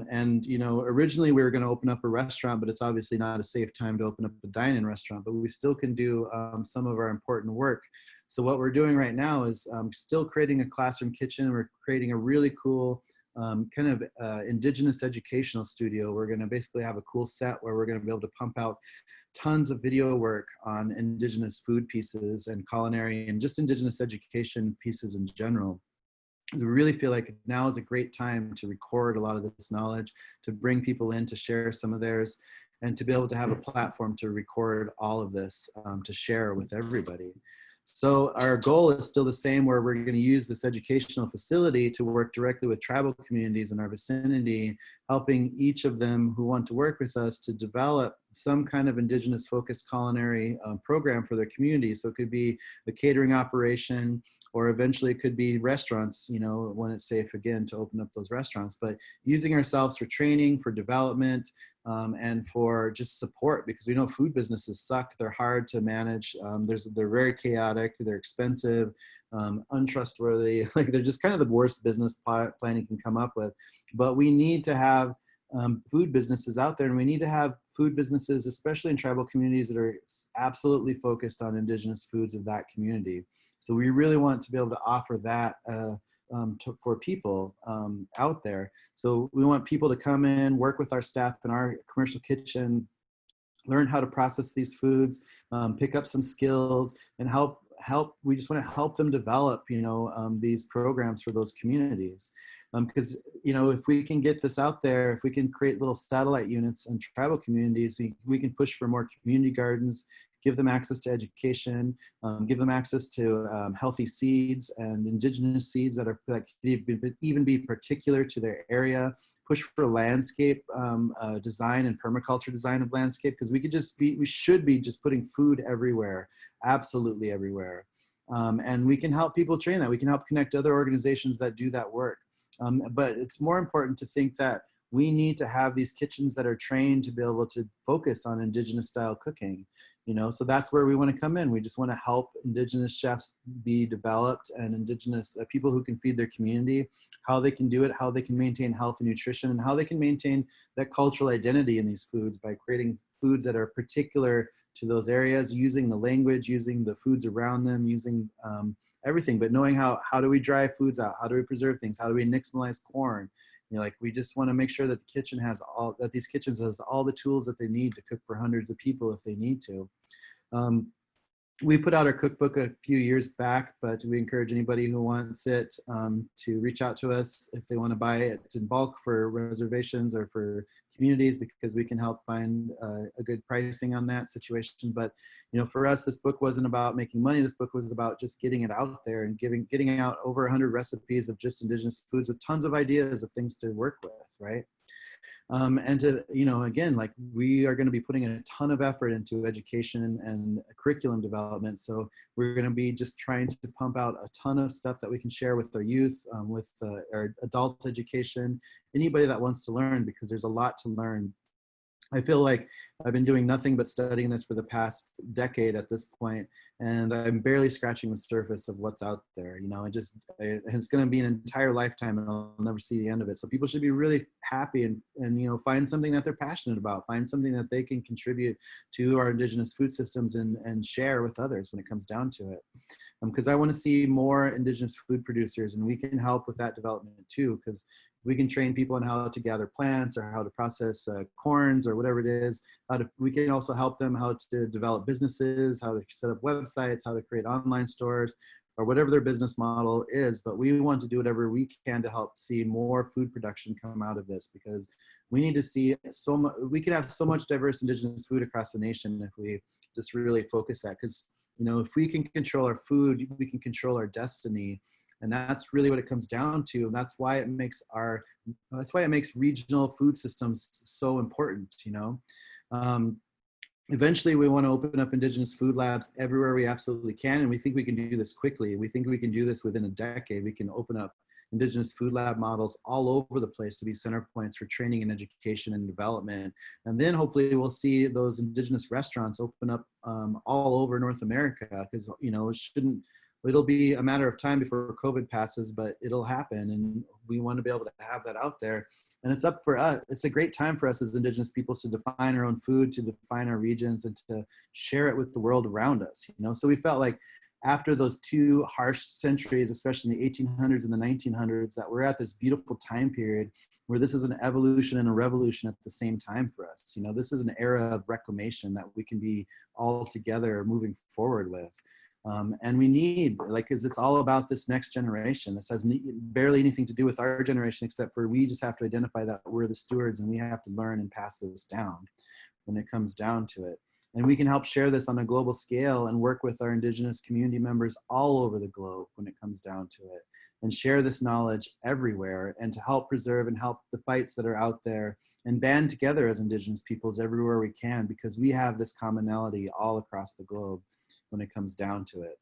And, you know, originally we were going to open up a restaurant, but it's obviously not a safe time to open up a dine-in restaurant, but we still can do some of our important work. So what we're doing right now is still creating a classroom kitchen. We're creating a really cool kind of indigenous educational studio. We're going to basically have a cool set where we're going to be able to pump out tons of video work on indigenous food pieces and culinary and just indigenous education pieces in general. We really feel like now is a great time to record a lot of this knowledge, to bring people in to share some of theirs, and to be able to have a platform to record all of this to share with everybody. So our goal is still the same, where we're going to use this educational facility to work directly with tribal communities in our vicinity, helping each of them who want to work with us to develop some kind of indigenous focused culinary program for their community. So it could be a catering operation, or eventually it could be restaurants, you know, when it's safe again to open up those restaurants, but using ourselves for training, for development, and for just support, because we know food businesses suck. They're hard to manage. They're very chaotic. They're expensive, untrustworthy. Like they're just kind of the worst business plan you can come up with. But we need to have food businesses out there, and we need to have food businesses, especially in tribal communities, that are absolutely focused on indigenous foods of that community. So we really want to be able to offer that for people out there. So we want people to come in, work with our staff in our commercial kitchen, learn how to process these foods, pick up some skills, and we just want to help them develop, you know, these programs for those communities. Because, you know, if we can get this out there, if we can create little satellite units in tribal communities, we can push for more community gardens, give them access to education, give them access to healthy seeds and indigenous seeds that can even be particular to their area, push for landscape design and permaculture design of landscape, because we should be just putting food everywhere, absolutely everywhere. And we can help people train that. We can help connect other organizations that do that work. But it's more important to think that we need to have these kitchens that are trained to be able to focus on indigenous style cooking, you know, so that's where we want to come in. We just want to help indigenous chefs be developed, and indigenous people who can feed their community, how they can do it, how they can maintain health and nutrition, and how they can maintain that cultural identity in these foods by creating foods that are particular to those areas, using the language, using the foods around them, using everything, but knowing how do we dry foods out, how do we preserve things, how do we nixtamalize corn. You know, like we just want to make sure that these kitchens has all the tools that they need to cook for hundreds of people if they need to. We put out our cookbook a few years back, but we encourage anybody who wants it to reach out to us if they want to buy it in bulk for reservations or for communities, because we can help find a good pricing on that situation. But for us, this book wasn't about making money. This book was about just getting it out there and getting out over 100 recipes of just indigenous foods with tons of ideas of things to work with, right? And to, again, like, we are going to be putting a ton of effort into education and curriculum development. So we're going to be just trying to pump out a ton of stuff that we can share with our youth, with our adult education, anybody that wants to learn, because there's a lot to learn. I feel like I've been doing nothing but studying this for the past decade at this point, and I'm barely scratching the surface of what's out there. It's going to be an entire lifetime, and I'll never see the end of it. So people should be really happy and find something that they're passionate about, find something that they can contribute to our indigenous food systems and share with others when it comes down to it. Because I want to see more indigenous food producers, and we can help with that development too, because we can train people on how to gather plants or how to process corns or whatever it is. We can also help them how to develop businesses, how to set up websites, how to create online stores, or whatever their business model is. But we want to do whatever we can to help see more food production come out of this, because we need to see so much. We could have so much diverse indigenous food across the nation if we just really focus that. Because if we can control our food, we can control our destiny. And that's really what it comes down to. And that's why it makes regional food systems so important. Eventually we want to open up indigenous food labs everywhere we absolutely can. And we think we can do this quickly. We think we can do this within a decade. We can open up indigenous food lab models all over the place to be center points for training and education and development. And then hopefully we'll see those indigenous restaurants open up all over North America, because, it'll be a matter of time before COVID passes, but it'll happen. And we want to be able to have that out there. And it's up for us. It's a great time for us as indigenous peoples to define our own food, to define our regions, and to share it with the world around us. So we felt like after those two harsh centuries, especially in the 1800s and the 1900s, that we're at this beautiful time period where this is an evolution and a revolution at the same time for us. This is an era of reclamation that we can be all together moving forward with. And we need, because it's all about this next generation. This has barely anything to do with our generation, except for we just have to identify that we're the stewards, and we have to learn and pass this down when it comes down to it. And we can help share this on a global scale and work with our indigenous community members all over the globe when it comes down to it, and share this knowledge everywhere, and to help preserve and help the fights that are out there, and band together as indigenous peoples everywhere we can, because we have this commonality all across the globe when it comes down to it.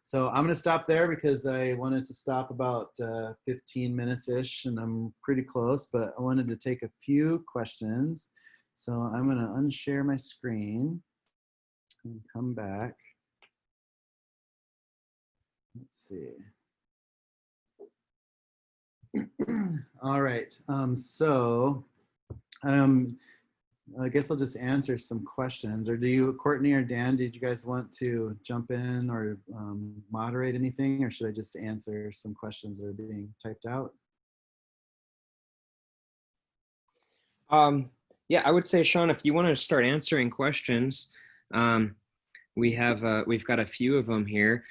So I'm going to stop there because I wanted to stop about 15 minutes-ish, and I'm pretty close, but I wanted to take a few questions. So I'm going to unshare my screen and come back. Let's see. All right. I guess I'll just answer some questions. Or do you, Courtney or Dan, did you guys want to jump in or moderate anything, or should I just answer some questions that are being typed out? Yeah, I would say, Sean, if you want to start answering questions, we've got a few of them here.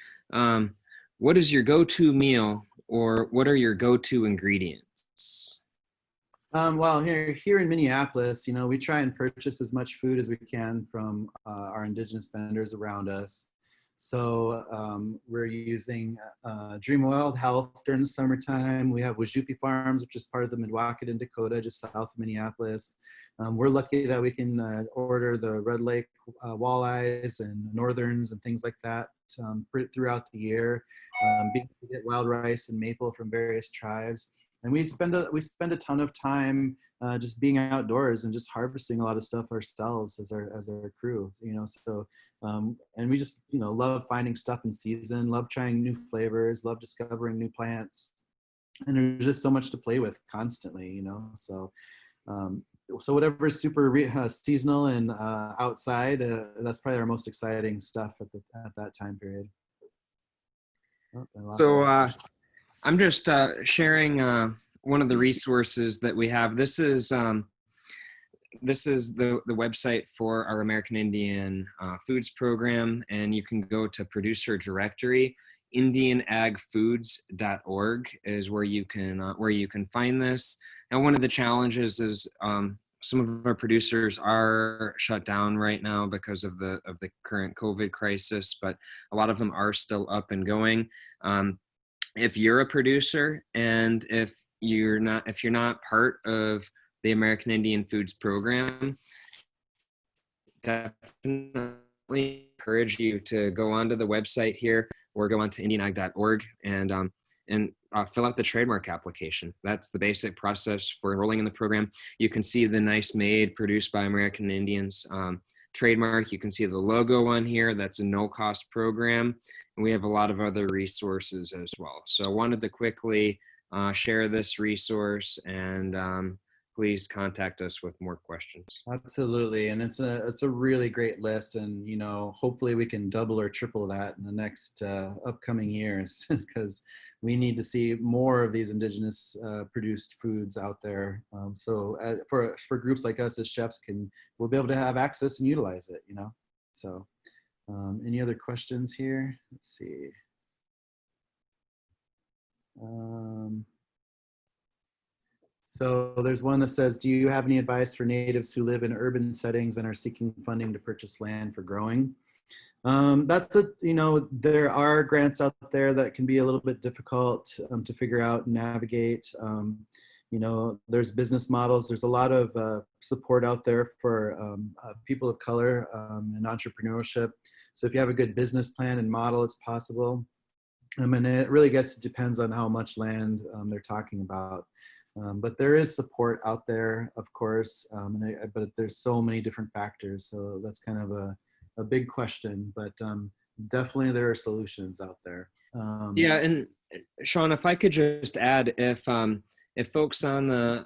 What is your go-to meal, or what are your go-to ingredients? Well, here in Minneapolis, we try and purchase as much food as we can from our indigenous vendors around us. So we're using Dream Wild Health during the summertime. We have Wajupi Farms, which is part of the Midwakaton, Dakota, just south of Minneapolis. We're lucky that we can order the Red Lake walleyes and northerns and things like that throughout the year. We get wild rice and maple from various tribes. And we spend a ton of time just being outdoors and just harvesting a lot of stuff ourselves as our crew, So and we just love finding stuff in season, love trying new flavors, love discovering new plants, and there's just so much to play with constantly, So so whatever is super seasonal and outside, that's probably our most exciting stuff at that time period. So I'm just sharing one of the resources that we have. This is this is the website for our American Indian Foods program, and you can go to producer directory. IndianAgFoods.org is where you can find this. And one of the challenges is some of our producers are shut down right now because of the current COVID crisis, but a lot of them are still up and going. If you're a producer and if you're not part of the American Indian Foods program, definitely encourage you to go onto the website here or go onto indianag.org and fill out the trademark application. That's the basic process for enrolling in the program. You can see the nice made produced by American Indians trademark. You can see the logo on here. That's a no-cost program. And we have a lot of other resources as well. So I wanted to quickly share this resource, and please contact us with more questions. Absolutely, and it's a really great list, and hopefully we can double or triple that in the next upcoming years, because we need to see more of these indigenous produced foods out there. So for groups like us as chefs, we'll be able to have access and utilize it. So any other questions here? Let's see. So there's one that says, do you have any advice for natives who live in urban settings and are seeking funding to purchase land for growing? There are grants out there that can be a little bit difficult to figure out and navigate. There's business models. There's a lot of support out there for people of color and entrepreneurship. So if you have a good business plan and model, it's possible. And it really depends on how much land they're talking about. But there is support out there, of course, but there's so many different factors. So that's kind of a big question, but definitely there are solutions out there. Yeah, and Sean, if I could just add, if folks on the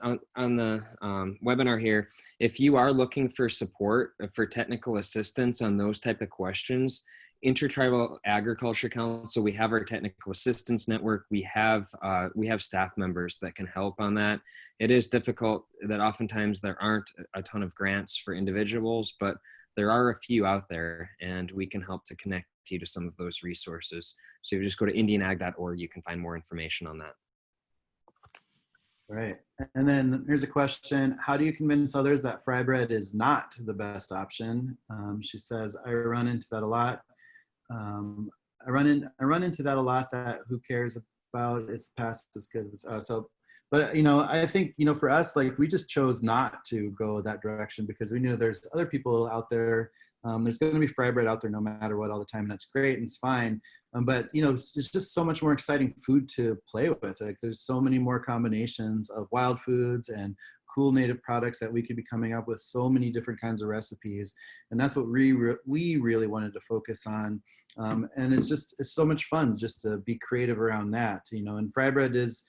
webinar here, if you are looking for support for technical assistance on those type of questions, Intertribal Agriculture Council, we have our technical assistance network. We have staff members that can help on that. It is difficult that oftentimes there aren't a ton of grants for individuals, but there are a few out there, and we can help to connect you to some of those resources. So if you just go to indianag.org, you can find more information on that. Right. And then here's a question. How do you convince others that fry bread is not the best option? She says, I run into that a lot. I run into that a lot, that who cares about it's past as good. But I think, for us, like, we just chose not to go that direction because we knew there's other people out there. There's going to be fry bread out there no matter what all the time, and that's great and it's fine. But it's just so much more exciting food to play with. Like, there's so many more combinations of wild foods and cool native products that we could be coming up with, so many different kinds of recipes. And that's what we really wanted to focus on. And it's so much fun just to be creative around that, and fry bread is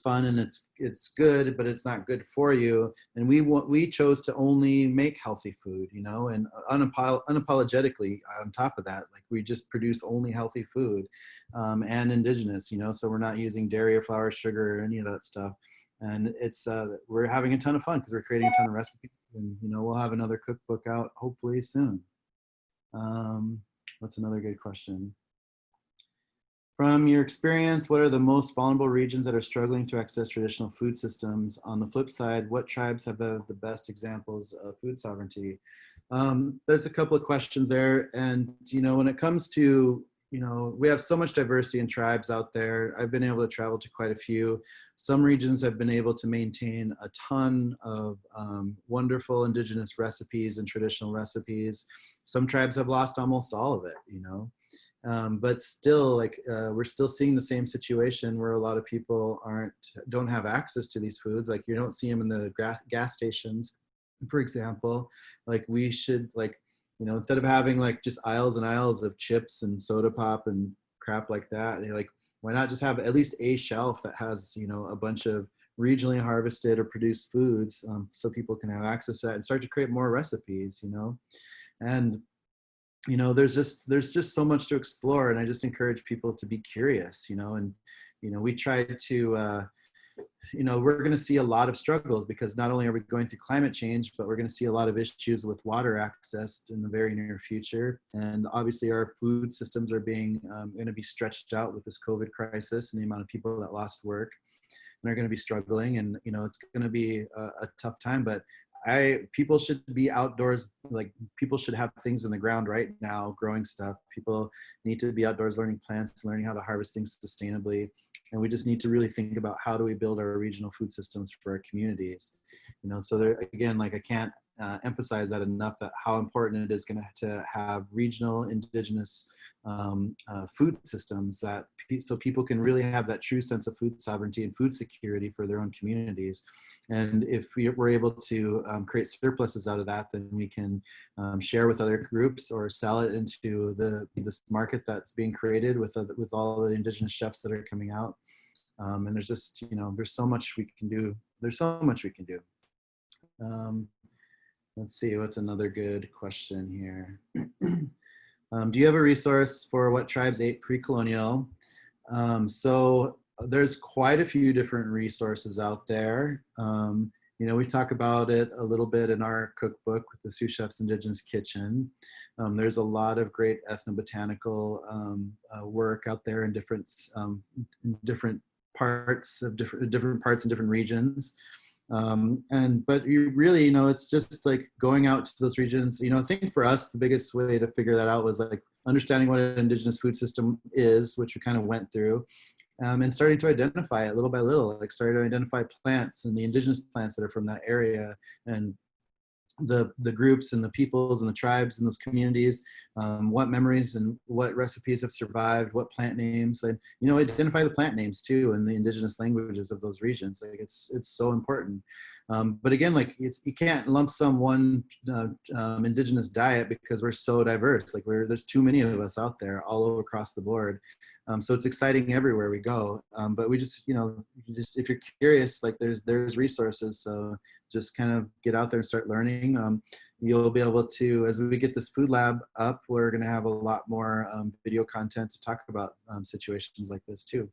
fun and it's good, but it's not good for you. And we chose to only make healthy food, and unapologetically on top of that, like, we just produce only healthy food and indigenous, so we're not using dairy or flour, sugar, or any of that stuff. And we're having a ton of fun because we're creating a ton of recipes, and we'll have another cookbook out hopefully soon. What's another good question? From your experience, what are the most vulnerable regions that are struggling to access traditional food systems? On the flip side, what tribes have the best examples of food sovereignty? There's a couple of questions there, and when it comes to we have so much diversity in tribes out there. I've been able to travel to quite a few. Some regions have been able to maintain a ton of wonderful indigenous recipes and traditional recipes. Some tribes have lost almost all of it, but still, like, we're still seeing the same situation where a lot of people don't have access to these foods. Like, you don't see them in the gas stations, for example. Like, we should, like, instead of having like just aisles and aisles of chips and soda pop and crap like that, like, why not just have at least a shelf that has, a bunch of regionally harvested or produced foods, so people can have access to that and start to create more recipes, and there's just so much to explore, and I just encourage people to be curious, and we try to we're going to see a lot of struggles, because not only are we going through climate change, but we're going to see a lot of issues with water access in the very near future. And obviously our food systems are being going to be stretched out with this COVID crisis and the amount of people that lost work and are going to be struggling. And, it's going to be a tough time, but people should be outdoors. Like, people should have things in the ground right now, growing stuff. People need to be outdoors learning plants, learning how to harvest things sustainably. And we just need to really think about, how do we build our regional food systems for our communities? So there, again, like, I can't emphasize that enough, that how important it is to have regional indigenous food systems, so people can really have that true sense of food sovereignty and food security for their own communities. And if we're able to create surpluses out of that, then we can share with other groups or sell it into this market that's being created with all the indigenous chefs that are coming out. And there's just, there's so much we can do. Let's see, what's another good question here? Do you have a resource for what tribes ate pre-colonial? So there's quite a few different resources out there. We talk about it a little bit in our cookbook with the Sioux Chef's Indigenous Kitchen. There's a lot of great ethnobotanical work out there in different parts in different regions. But you really, it's just like going out to those regions. I think for us, the biggest way to figure that out was like understanding what an indigenous food system is, which we kind of went through, and starting to identify it little by little, like starting to identify plants and the indigenous plants that are from that area, and the groups and the peoples and the tribes and those communities, what memories and what recipes have survived, what plant names, and identify the plant names too in the indigenous languages of those regions. Like, it's so important. But again, like, you can't lump sum one indigenous diet, because we're so diverse. Like, there's too many of us out there all over across the board. So it's exciting everywhere we go. But we just, if you're curious, like, there's resources. So just kind of get out there and start learning. You'll be able to, as we get this food lab up, we're going to have a lot more video content to talk about situations like this too.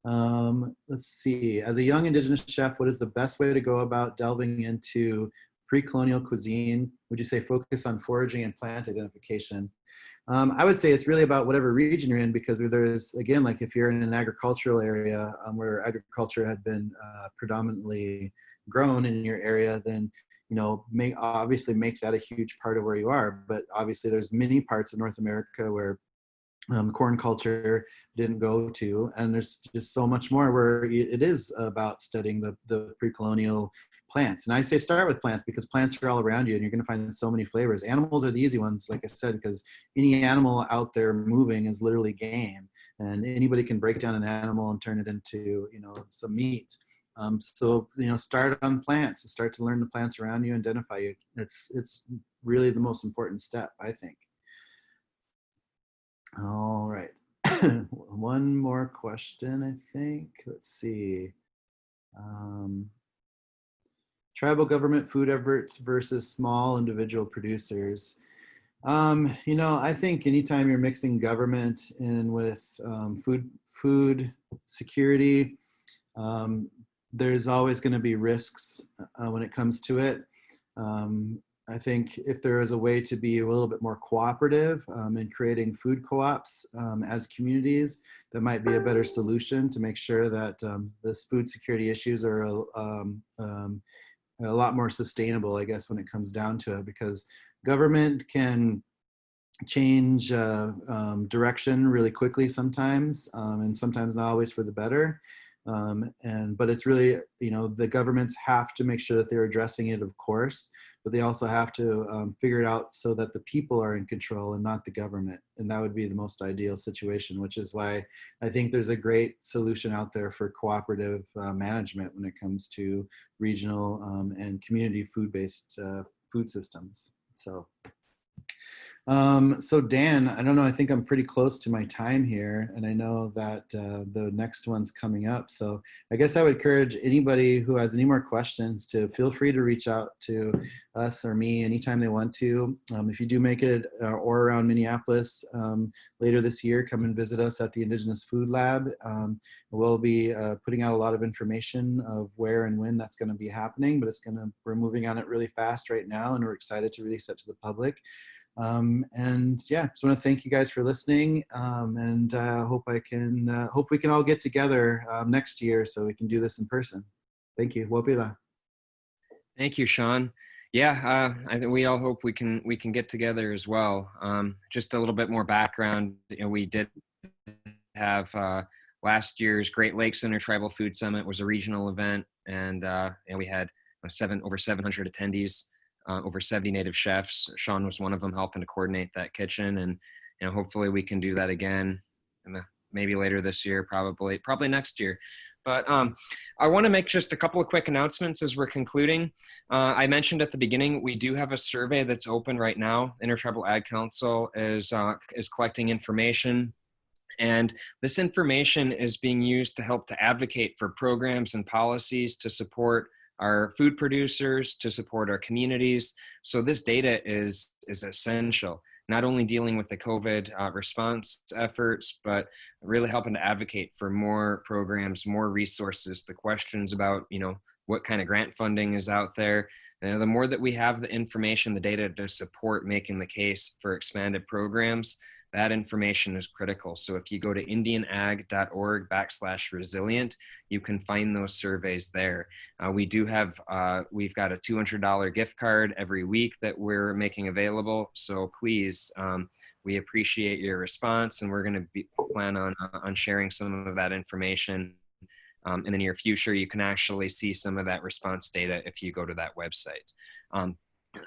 Let's see, as a young indigenous chef, what is the best way to go about delving into pre-colonial cuisine? Would you say focus on foraging and plant identification? I would say it's really about whatever region you're in, because there's, again, like, if you're in an agricultural area where agriculture had been predominantly grown in your area, then obviously make that a huge part of where you are. But obviously there's many parts of North America where corn culture didn't go to, and there's just so much more where it is about studying the pre-colonial plants. And I say start with plants, because plants are all around you and you're going to find so many flavors. Animals are the easy ones, like I said, because any animal out there moving is literally game, and anybody can break down an animal and turn it into some meat. So start on plants and start to learn the plants around you, identify you. It's really the most important step, I think. All right. One more question, I think. Let's see. Tribal government food efforts versus small individual producers. I think anytime you're mixing government in with food security, there's always going to be risks when it comes to it. I think if there is a way to be a little bit more cooperative in creating food co-ops as communities, that might be a better solution to make sure that this food security issues are a lot more sustainable, I guess, when it comes down to it, because government can change direction really quickly sometimes, and sometimes not always for the better. But it's really, the governments have to make sure that they're addressing it, of course, but they also have to figure it out so that the people are in control and not the government. And that would be the most ideal situation, which is why I think there's a great solution out there for cooperative management when it comes to regional and community food-based food systems. So So Dan, I don't know, I think I'm pretty close to my time here, and I know that the next one's coming up. So I guess I would encourage anybody who has any more questions to feel free to reach out to us or me anytime they want to. If you do make it or around Minneapolis later this year, come and visit us at the Indigenous Food Lab. We'll be putting out a lot of information of where and when that's going to be happening, but we're moving on it really fast right now, and we're excited to release it to the public. And yeah, just want to thank you guys for listening, and hope we can all get together next year so we can do this in person. Thank you. Wopila. Thank you, Sean. Yeah, I think we all hope we can get together as well. Just a little bit more background. We did have last year's Great Lakes Intertribal Food Summit was a regional event, and we had over 700 attendees. Over 70 native chefs. Sean was one of them, helping to coordinate that kitchen, and hopefully we can do that again, maybe later this year, probably next year. But I want to make just a couple of quick announcements as we're concluding. I mentioned at the beginning we do have a survey that's open right now. Intertribal Ag Council is collecting information. And this information is being used to help to advocate for programs and policies to support our food producers, to support our communities. So this data is essential, not only dealing with the COVID response efforts, but really helping to advocate for more programs, more resources, the questions about, what kind of grant funding is out there. The more that we have the information, the data to support making the case for expanded programs, that information is critical. So if you go to indianag.org/resilient, you can find those surveys there. We've got a $200 gift card every week that we're making available. So please, we appreciate your response, and we're going to plan on sharing some of that information in the near future. You can actually see some of that response data if you go to that website.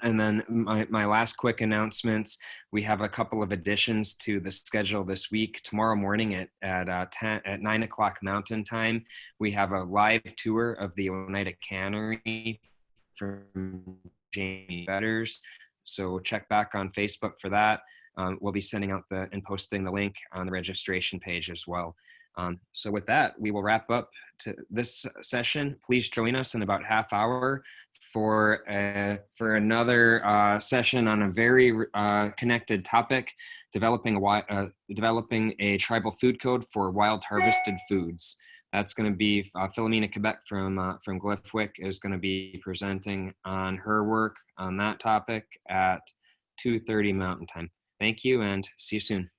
And then my last quick announcements, we have a couple of additions to the schedule this week. Tomorrow morning at 9 o'clock Mountain Time, we have a live tour of the Oneida Cannery from Jamie Betters. So check back on Facebook for that. We'll be sending out and posting the link on the registration page as well. So with that, we will wrap up to this session. Please join us in about half hour for another session on a very connected topic, developing a tribal food code for wild harvested foods. That's going to be Philomena Quebec from Glyphwick is going to be presenting on her work on that topic at 2:30 Mountain Time. Thank you, and see you soon.